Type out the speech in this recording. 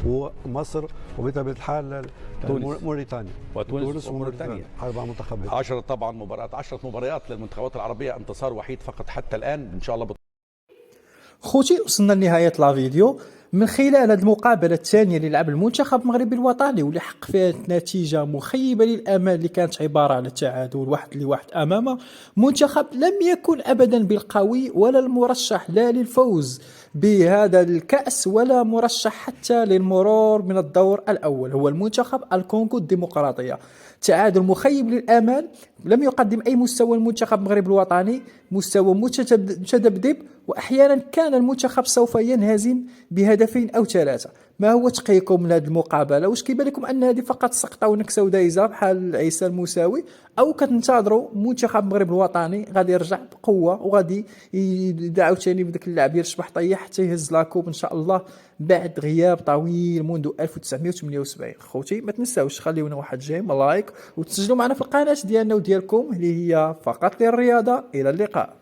ومصر وبطبيعه الحال تونس موريتانيا وتونس وموريتانيا. 4 منتخبات. 10 طبعا مباريات، 10 مباريات للمنتخبات العربيه، انتصار وحيد فقط حتى الان. ان شاء الله خوتي وصلنا لنهاية لا فيديو. من خلال هذه المقابلة الثانية اللي لعب المنتخب المغربي الوطني واللي حقق فيها نتيجة مخيبة للأمال اللي كانت عبارة على التعادل 1-1 أمامه منتخب لم يكن أبدا بالقوي ولا المرشح لا للفوز بهذا الكأس ولا مرشح حتى للمرور من الدور الأول، هو المنتخب الكونغو الديمقراطية. تعادل مخيب للآمال، لم يقدم أي مستوى المنتخب المغربي الوطني، مستوى متذبذب، وأحيانا كان المنتخب سوف ينهزم بهدفين أو 3. ما هو تقييمكم من هذه المقابلة؟ واش كيبان لكم أن هذه فقط سقطة ونكسة ودايزة بحال عيسى الموساوي، أو كتنتظروا منتخب المغرب الوطني غادي يرجع بقوة وغادي عاوتاني بداك اللاعب يرشبح طيح حتى يهز لاكوب إن شاء الله بعد غياب طويل منذ 1978؟ خوتي ما تنساوش خليونا واحد جيم لايك وتسجلوا معنا في القناة ديالنا وديالكم اللي هي فقط للرياضة. إلى اللقاء.